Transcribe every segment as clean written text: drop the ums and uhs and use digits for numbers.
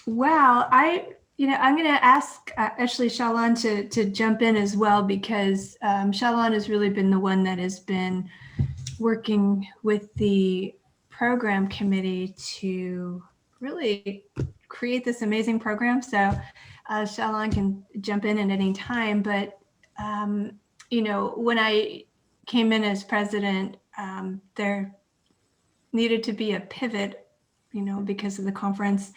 Wow, I'm going to ask actually Hsiao-Lan to jump in as well, because Hsiao-Lan has really been the one that has been working with the program committee to really create this amazing program. So Hsiao-Lan can jump in at any time, but when I came in as president, there needed to be a pivot, because of the conference,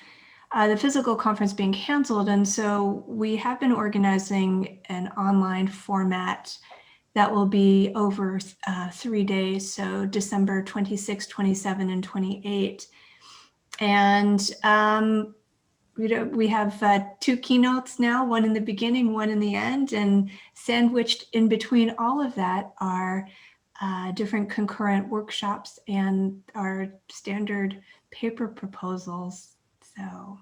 the physical conference being canceled. And so we have been organizing an online format that will be over 3 days. So December 26, 27, and 28. And we have 2 keynotes now, one in the beginning, one in the end, and sandwiched in between all of that are different concurrent workshops and our standard paper proposals. So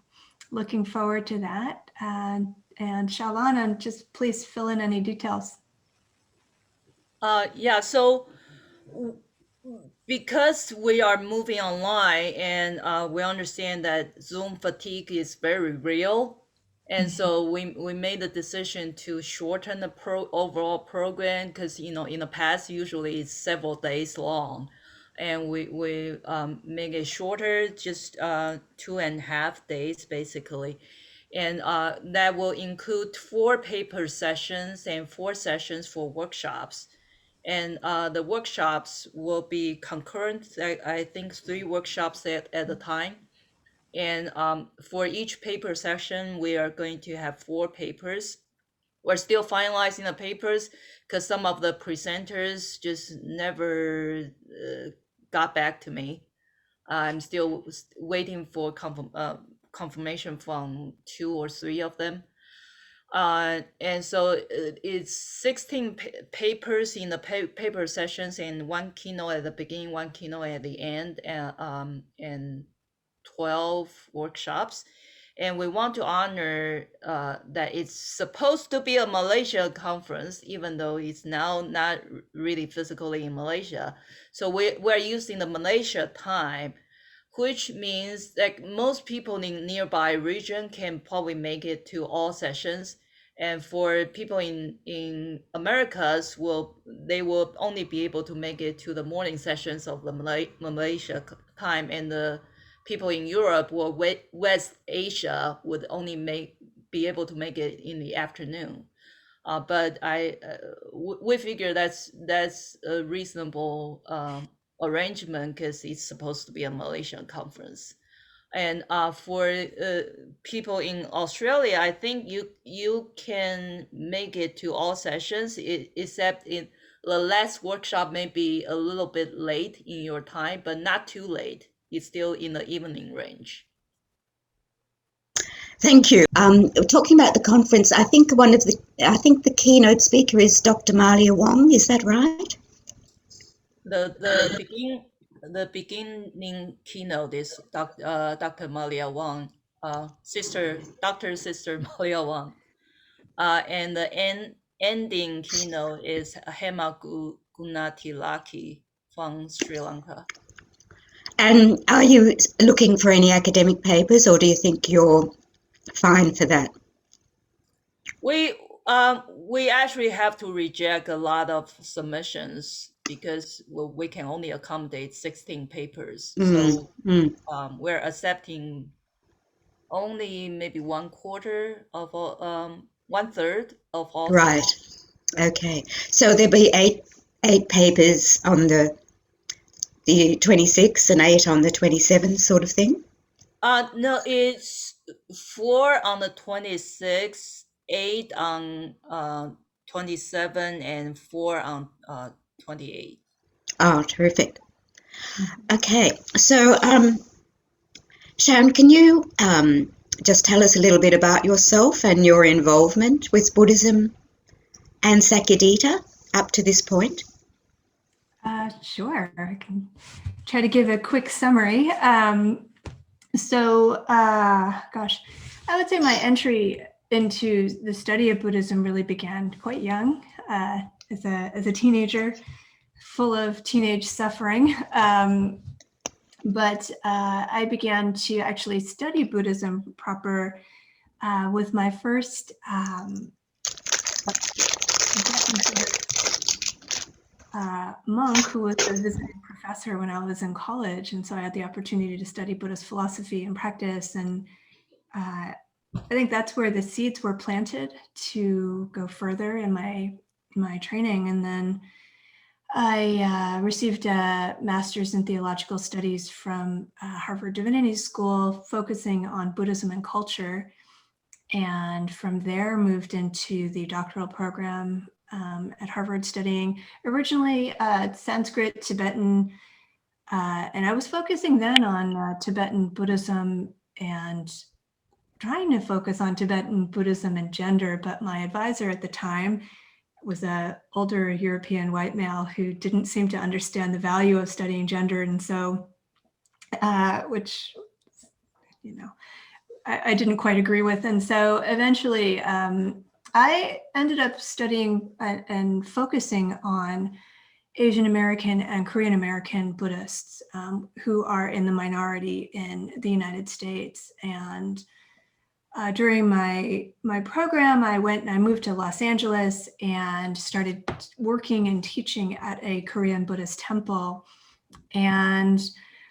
looking forward to that. And Hsiao-Lan, just please fill in any details. Yeah, so because we are moving online and we understand that Zoom fatigue is very real. And so we made the decision to shorten the overall program because, in the past, usually it's several days long. And we make it shorter, just 2.5 days basically. And that will include 4 paper sessions and 4 sessions for workshops. And the workshops will be concurrent. I think 3 workshops at a time. And for each paper section, we are going to have 4 papers. We're still finalizing the papers because some of the presenters just never got back to me. I'm still waiting for confirmation from 2 or 3 of them. And so it's 16 papers in the paper sessions and 1 keynote at the beginning, 1 keynote at the end, and 12 workshops. And we want to honor that it's supposed to be a Malaysia conference, even though it's now not really physically in Malaysia. So we're using the Malaysia time, which means that most people in nearby region can probably make it to all sessions. And for people in Americas, they will only be able to make it to the morning sessions of the Malaysia time, and the people in Europe or West Asia would only be able to make it in the afternoon. But we figure that's a reasonable arrangement because it's supposed to be a Malaysian conference. And for people in Australia, I think you can make it to all sessions, except in the last workshop may be a little bit late in your time, but not too late. It's still in the evening range. Thank you. Talking about the conference, I think the keynote speaker is Dr. Malia Wong. Is that right? The beginning keynote is Dr. Malia Wong, sister Malia Wong, and the ending keynote is Hema Gunatilaki from Sri Lanka. And are you looking for any academic papers, or do you think you're fine for that? We actually have to reject a lot of submissions because we can only accommodate 16 papers. So we're accepting only maybe 1/4 of all, 1/3 of all. Right. Okay. So there'll be eight papers on the 26th and 8 on the 27th, sort of thing. No, it's 4 on the 26th, 8 on 27, and 4 on 28. Oh, terrific. Okay, so Sharon, can you just tell us a little bit about yourself and your involvement with Buddhism and Sakyadhita up to this point? Sure, I can try to give a quick summary. Gosh, I would say my entry into the study of Buddhism really began quite young, as a teenager, full of teenage suffering. But I began to actually study Buddhism proper with my first monk who was a visiting professor when I was in college. And so I had the opportunity to study Buddhist philosophy and practice. And I think that's where the seeds were planted to go further in my training. And then I received a master's in theological studies from Harvard Divinity School, focusing on Buddhism and culture. And from there moved into the doctoral program at Harvard, studying originally Sanskrit, Tibetan, and I was focusing then on Tibetan Buddhism and trying to focus on Tibetan Buddhism and gender, but my advisor at the time was an older European white male who didn't seem to understand the value of studying gender, and so, which, you know, I didn't quite agree with. And so eventually I ended up studying and focusing on Asian American and Korean American Buddhists who are in the minority in the United States. And during my program, I moved to Los Angeles and started working and teaching at a Korean Buddhist temple, and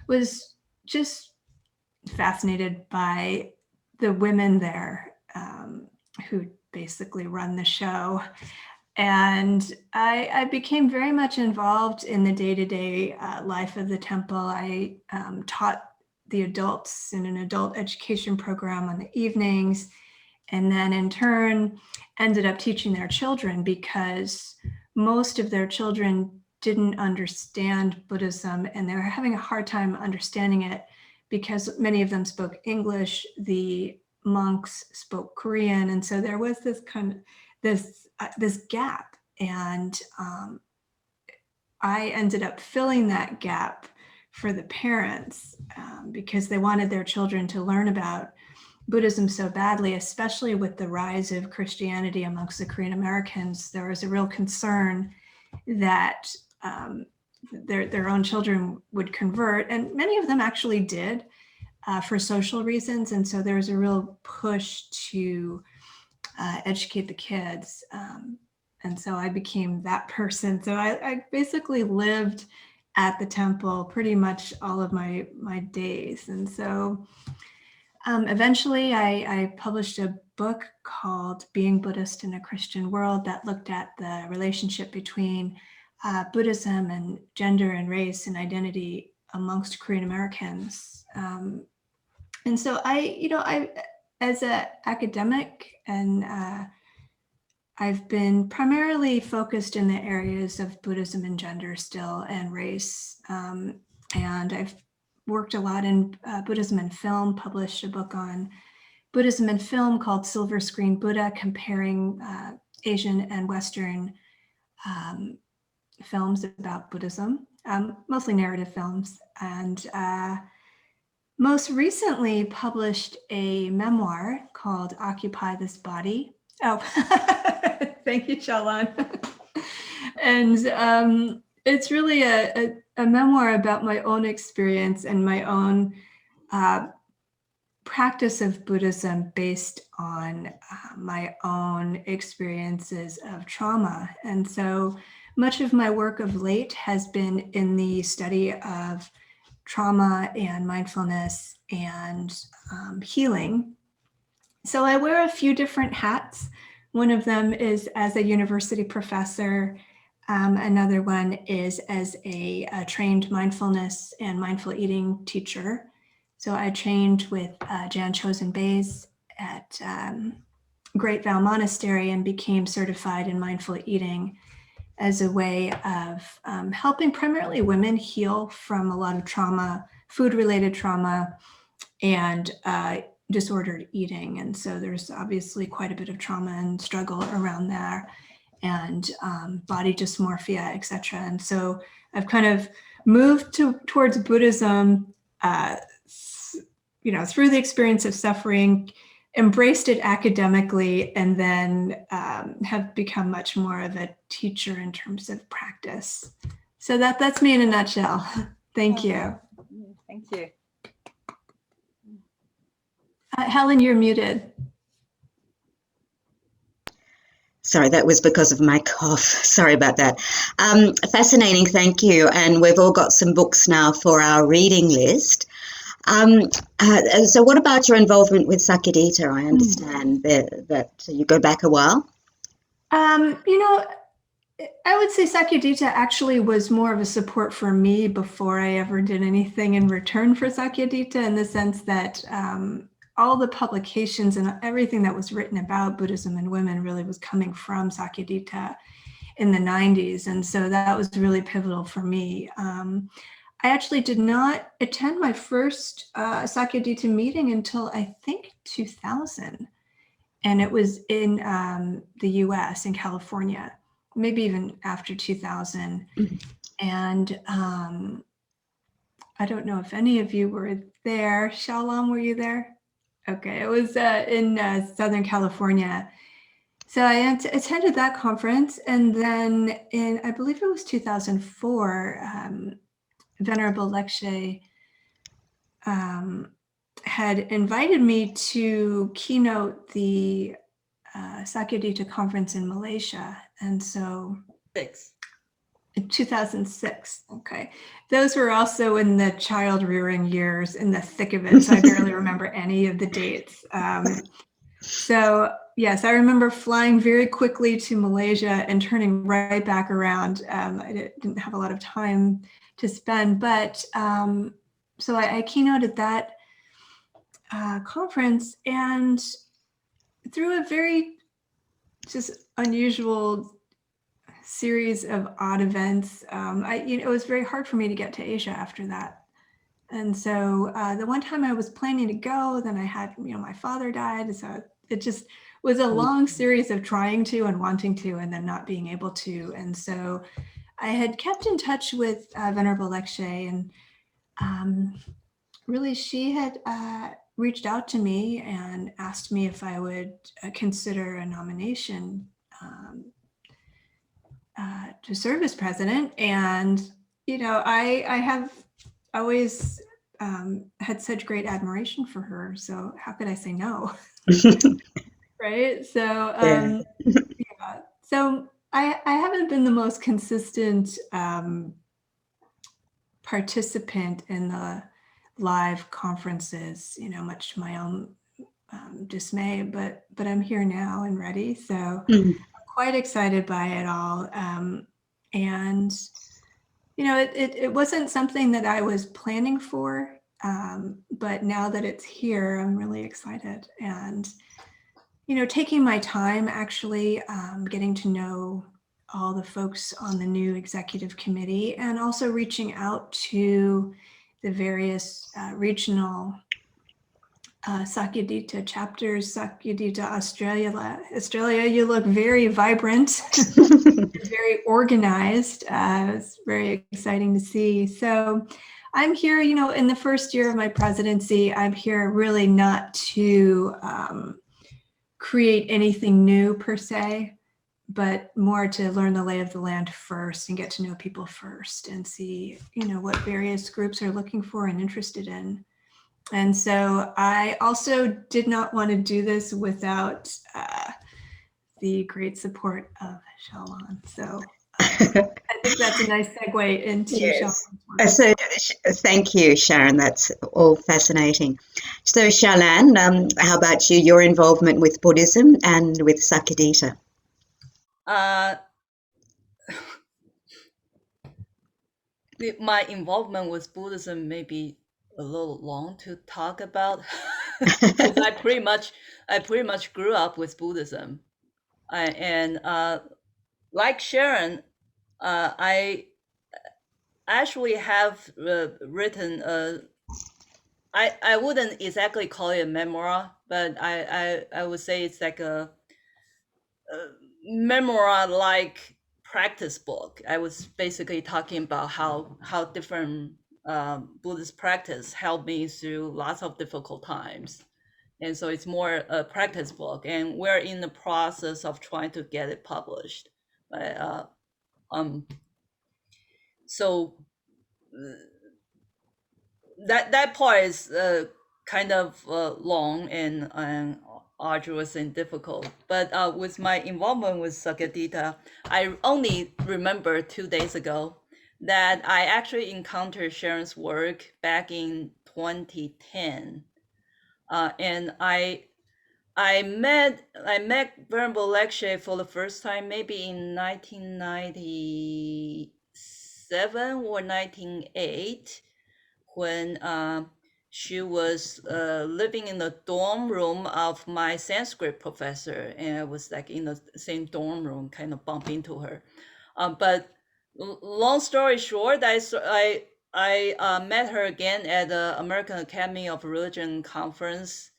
was just fascinated by the women there who basically run the show. And I became very much involved in the day-to-day life of the temple. I taught the adults in an adult education program on the evenings, and then in turn ended up teaching their children, because most of their children didn't understand Buddhism and they were having a hard time understanding it because many of them spoke English, the monks spoke Korean, and so there was this kind of this gap, and I ended up filling that gap for the parents because they wanted their children to learn about Buddhism so badly, especially with the rise of Christianity amongst the Korean Americans. There was a real concern that their own children would convert, and many of them actually did for social reasons. And so there's a real push to educate the kids. And so I became that person. So I basically lived at the temple pretty much all of my days. And so eventually I published a book called Being Buddhist in a Christian World that looked at the relationship between Buddhism and gender and race and identity amongst Korean Americans. And so I as an academic, and I've been primarily focused in the areas of Buddhism and gender still, and race. And I've worked a lot in Buddhism and film, published a book on Buddhism and film called Silver Screen Buddha, comparing Asian and Western films about Buddhism, mostly narrative films. And most recently published a memoir called Occupy This Body. Oh, thank you, Hsiao-Lan. And it's really a memoir about my own experience and my own practice of Buddhism based on my own experiences of trauma. And so much of my work of late has been in the study of trauma and mindfulness and healing. So I wear a few different hats. One of them is as a university professor. Another one is as a trained mindfulness and mindful eating teacher. So I trained with Jan Chosen Bays at Great Vow Monastery and became certified in mindful eating as a way of helping primarily women heal from a lot of trauma, food-related trauma, and disordered eating. And so there's obviously quite a bit of trauma and struggle around there, and body dysmorphia, etc. And so I've kind of moved towards Buddhism, through the experience of suffering, embraced it academically, and then have become much more of a teacher in terms of practice. So that's me in a nutshell. Thank you. Thank you. Helen, you're muted. Sorry, that was because of my cough. Sorry about that. Fascinating, thank you. And we've all got some books now for our reading list. So what about your involvement with Sakyadhita? I understand that you go back a while. You know, I would say Sakyadhita actually was more of a support for me before I ever did anything in return for Sakyadhita, in the sense that all the publications and everything that was written about Buddhism and women really was coming from Sakyadhita in the 90s. And so that was really pivotal for me. I actually did not attend my first Sakyadhita meeting until I think 2000. And it was in the US, in California, maybe even after 2000. And I don't know if any of you were there. Hsiao-Lan, were you there? Okay, it was in Southern California. So I attended that conference, and then in, I believe it was 2004, Venerable Lekshe had invited me to keynote the Sakyadhita conference in Malaysia. And so in 2006, okay. Those were also in the child rearing years, in the thick of it, so I barely remember any of the dates. So yes, I remember flying very quickly to Malaysia and turning right back around. I didn't have a lot of time to spend, but so I keynoted that conference, and through a very just unusual series of odd events, it was very hard for me to get to Asia after that. And so the one time I was planning to go, then I had, my father died. So it just was a long series of trying to and wanting to, and then not being able to. And so I had kept in touch with Venerable Lekshe, and really she had reached out to me and asked me if I would consider a nomination to serve as president. And, I have always had such great admiration for her. So how could I say no? Right. So, yeah. So I haven't been the most consistent participant in the live conferences, much to my own dismay, but I'm here now and ready. So I'm quite excited by it all. And, it wasn't something that I was planning for, but now that it's here, I'm really excited. And, taking my time, actually getting to know all the folks on the new executive committee, and also reaching out to the various regional Sakyadhita chapters. Sakyadhita Australia, you look very vibrant, very organized. It's very exciting to see. So I'm here, in the first year of my presidency, I'm here really not to create anything new per se, but more to learn the lay of the land first and get to know people first and see, what various groups are looking for and interested in. And so I also did not want to do this without the great support of Hsiao-Lan. So I think that's a nice segue into Yes. Hsiao-Lan's work. So thank you, Sharon. That's all fascinating. So Hsiao-Lan, how about you, your involvement with Buddhism and with Sakyadhita? My involvement with Buddhism may be a little long to talk about because I pretty much grew up with Buddhism, and like Sharon, I actually have written I wouldn't exactly call it a memoir, but I would say it's like a memoir like practice book. I was basically talking about how different Buddhist practice helped me through lots of difficult times, and so it's more a practice book, and we're in the process of trying to get it published. But so that part is kind of long and arduous and difficult. But with my involvement with Sakyadhita, I only remember 2 days ago that I actually encountered Sharon's work back in 2010, and I met Venerable Lecce for the first time maybe in 1997 or 1998, when she was living in the dorm room of my Sanskrit professor, and I was like in the same dorm room, kind of bump into her. But long story short, I met her again at the American Academy of Religion conference,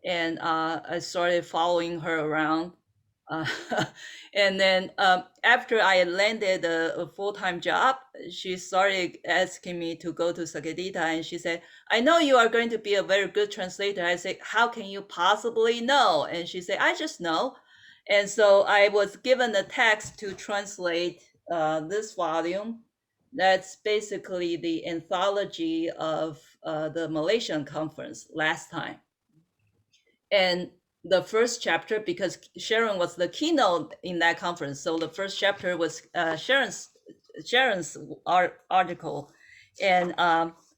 and I started following her around. Uh, and then after I landed a full-time job, she started asking me to go to Sakyadhita, and she said, "I know you are going to be a very good translator." I said, "How can you possibly know?" And she said, "I just know." And so I was given the text to translate this volume. That's basically the anthology of the Malaysian conference last time. And the first chapter, because Sharon was the keynote in that conference, so the first chapter was Sharon's article, and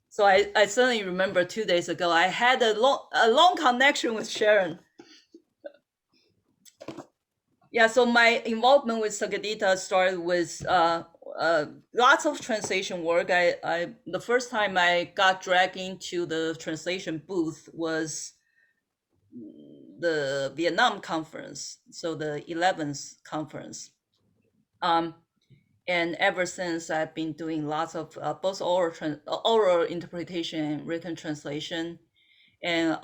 so I suddenly remember 2 days ago I had a long connection with Sharon. Yeah, so my involvement with Sakyadhita started with lots of translation work. I the first time I got dragged into the translation booth was the Vietnam conference, so the 11th conference. And ever since, I've been doing lots of both oral interpretation and written translation, and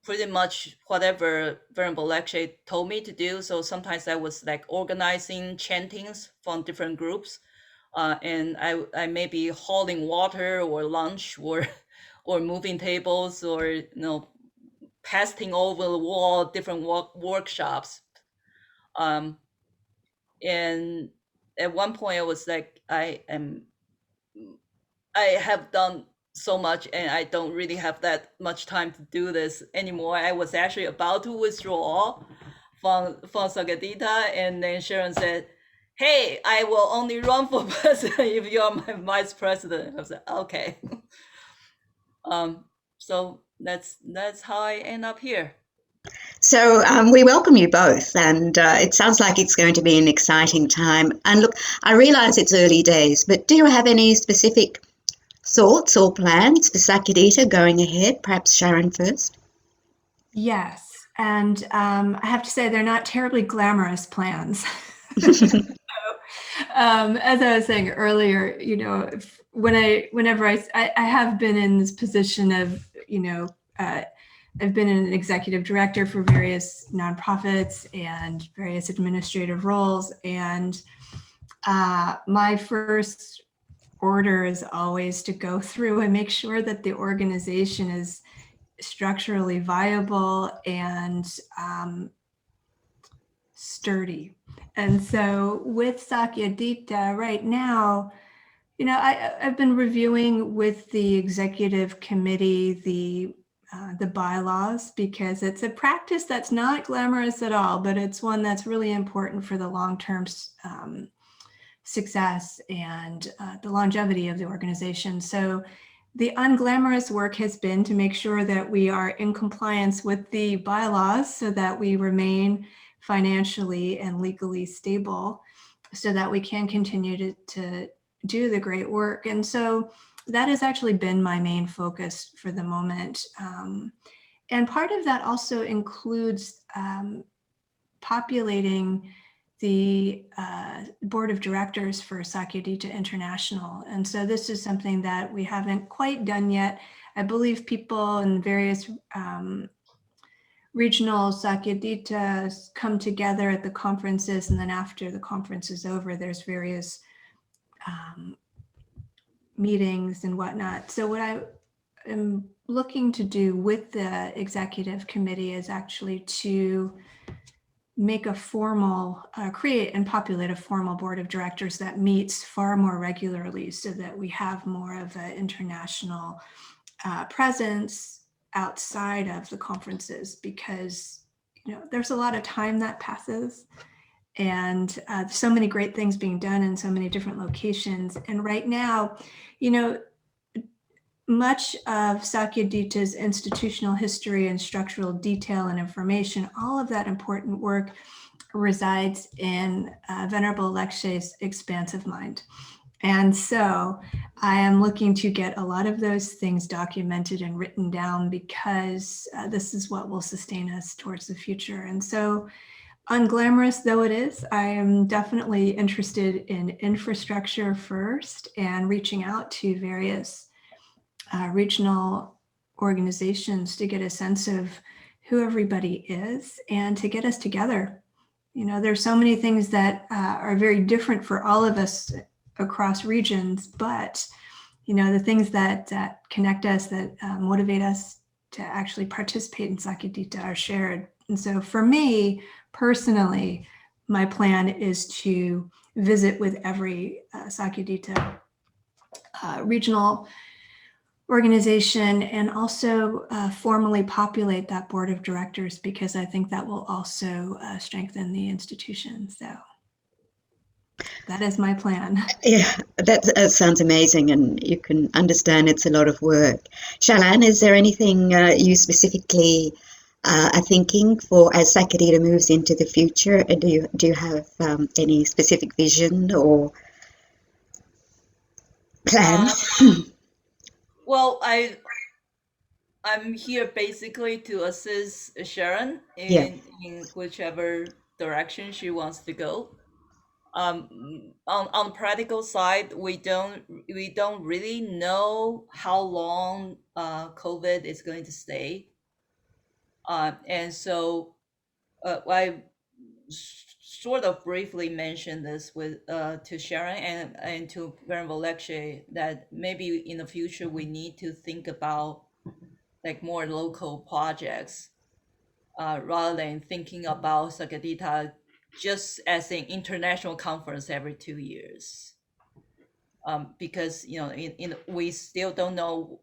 pretty much whatever Venerable Lecce told me to do. So sometimes I was like organizing chantings from different groups, and I may be hauling water or lunch or or moving tables, or pasting over the wall different workshops. And at one point I was like, I have done so much and I don't really have that much time to do this anymore. I was actually about to withdraw from Sakyadhita, and then Sharon said, "Hey, I will only run for president if you're my vice president." I was like, okay. So that's how I end up here. So we welcome you both, and it sounds like it's going to be an exciting time. And look, I realise it's early days, but do you have any specific thoughts or plans for Sakyadhita going ahead? Perhaps Sharon first. Yes, and I have to say they're not terribly glamorous plans. As I was saying earlier, whenever I have been in this position of, I've been an executive director for various nonprofits and various administrative roles, and my first order is always to go through and make sure that the organization is structurally viable and sturdy. And so with Sakyadhita right now, I've been reviewing with the executive committee the bylaws, because it's a practice that's not glamorous at all, but it's one that's really important for the long-term success and the longevity of the organization. So the unglamorous work has been to make sure that we are in compliance with the bylaws so that we remain financially and legally stable, so that we can continue to do the great work. And so that has actually been my main focus for the moment. And part of that also includes populating the board of directors for Sakyadhita International. And so this is something that we haven't quite done yet. I believe people in various regional Sakyadhitas come together at the conferences, and then after the conference is over, there's various meetings and whatnot. So what I am looking to do with the executive committee is actually to make a formal, create and populate a formal board of directors that meets far more regularly so that we have more of an international presence outside of the conferences, because there's a lot of time that passes, and so many great things being done in so many different locations. And right now, much of Sakyadhita's institutional history and structural detail and information, all of that important work resides in Venerable Lekshe's expansive mind. And so I am looking to get a lot of those things documented and written down, because this is what will sustain us towards the future. And so, unglamorous though it is, I am definitely interested in infrastructure first and reaching out to various regional organizations to get a sense of who everybody is and to get us together. There's so many things that are very different for all of us across regions, but the things that connect us, that motivate us to actually participate in Sakyadhita are shared. And so for me personally, my plan is to visit with every Sakyadhita regional organization, and also formally populate that board of directors, because I think that will also strengthen the institution. So that is my plan. Yeah, that sounds amazing, and you can understand it's a lot of work. Hsiao-Lan, is there anything you specifically are thinking for as Sakyadhita moves into the future? Do you have any specific vision or plans? Well, I'm here basically to assist Sharon Yeah. in whichever direction she wants to go. On the practical side, we don't really know how long COVID is going to stay, and so I sort of briefly mentioned this with to Sharon and to Venerable Lekshe, that maybe in the future we need to think about like more local projects, rather than thinking about Sakyadhita just as an international conference every 2 years. Because we still don't know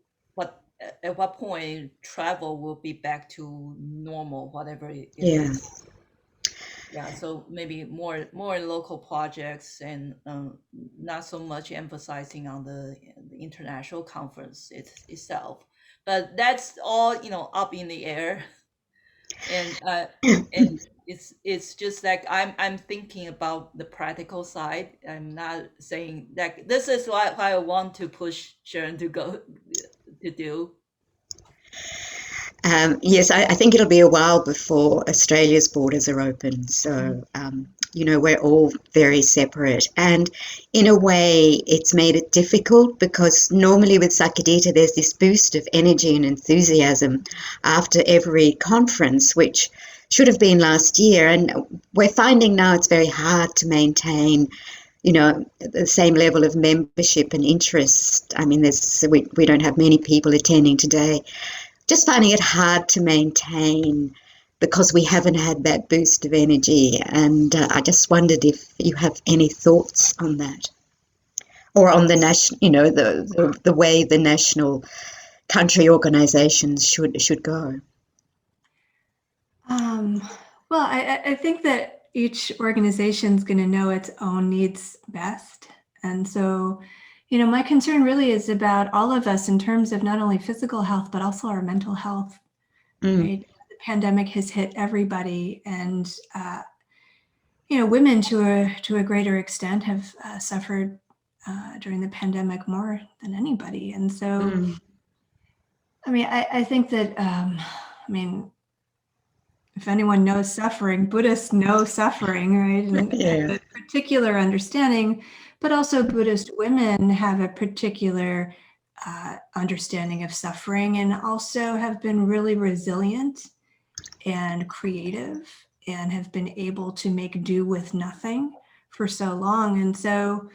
at what point travel will be back to normal, whatever it Yeah. is. Yeah, so maybe more local projects, and not so much emphasizing on the international conference itself. But that's all up in the air, and it's just like I'm thinking about the practical side. I'm not saying that this is what I want to push Sharon to go to do. Yes, I think it'll be a while before Australia's borders are open. So, we're all very separate. And in a way, it's made it difficult, because normally with Sakyadhita, there's this boost of energy and enthusiasm after every conference, which should have been last year. And we're finding now it's very hard to maintain the same level of membership and interest. I mean, we don't have many people attending today. Just finding it hard to maintain, because we haven't had that boost of energy. And I just wondered if you have any thoughts on that, or on the national, the way the national country organizations should go. Well, I think that each organization is going to know its own needs best. And so, my concern really is about all of us in terms of not only physical health, but also our mental health. Right? The pandemic has hit everybody, and women to a greater extent have suffered during the pandemic more than anybody. And so, I think that if anyone knows suffering, Buddhists know suffering, right? And have a particular understanding, but also Buddhist women have a particular understanding of suffering, and also have been really resilient and creative, and have been able to make do with nothing for so long. And so,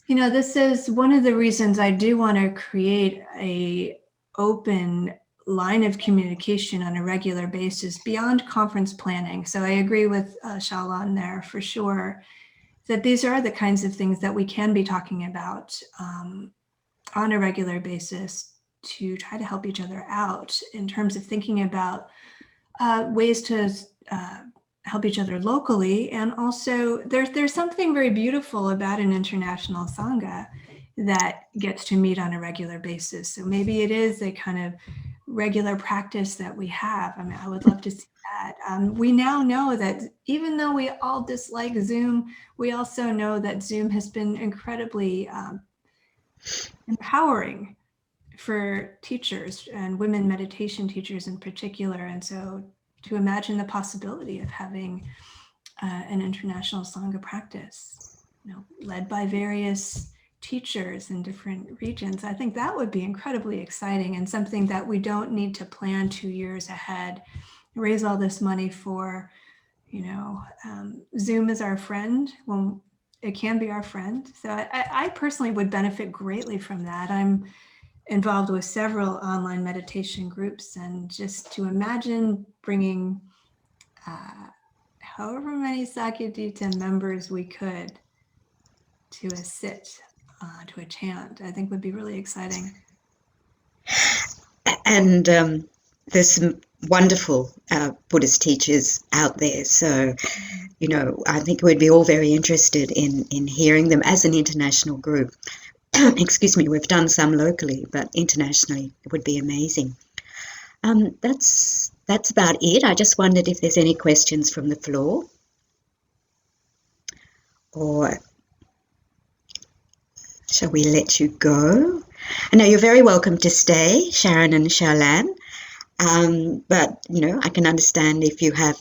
this is one of the reasons I do want to create a open line of communication on a regular basis beyond conference planning. So I agree with Hsiao-Lan there for sure, that these are the kinds of things that we can be talking about on a regular basis to try to help each other out in terms of thinking about ways to help each other locally. And also there's something very beautiful about an international Sangha that gets to meet on a regular basis. So maybe it is a kind of regular practice that we have. I mean, I would love to see that. We now know that even though we all dislike Zoom, we also know that Zoom has been incredibly empowering for teachers and women meditation teachers in particular. And so to imagine the possibility of having an international Sangha practice, led by various teachers in different regions, I think that would be incredibly exciting and something that we don't need to plan 2 years ahead, raise all this money for. Zoom is our friend. Well, it can be our friend. So I personally would benefit greatly from that. I'm involved with several online meditation groups, and just to imagine bringing however many Sakyadhita members we could to a sit, to a chant, I think would be really exciting. And there's some wonderful Buddhist teachers out there. So, I think we'd be all very interested in hearing them as an international group. Excuse me, we've done some locally, but internationally it would be amazing. That's about it. I just wondered if there's any questions from the floor. Or shall we let you go? I know you're very welcome to stay, Sharon and Hsiao-Lan. But, I can understand if you have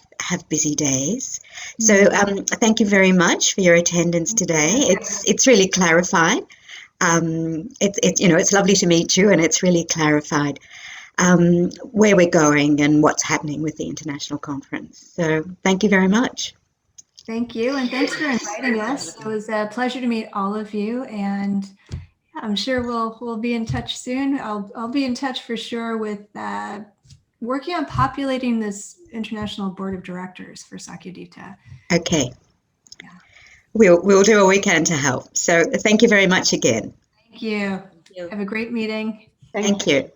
busy days. So thank you very much for your attendance today. It's really clarified. It's lovely to meet you, and it's really clarified where we're going and what's happening with the international conference. So thank you very much. Thank you, and thanks for inviting us. It was a pleasure to meet all of you, and I'm sure we'll be in touch soon. I'll be in touch for sure with working on populating this international board of directors for Sakyadhita. Okay. Yeah. We'll do what we can to help. So thank you very much again. Thank you. Have a great meeting. Thank you.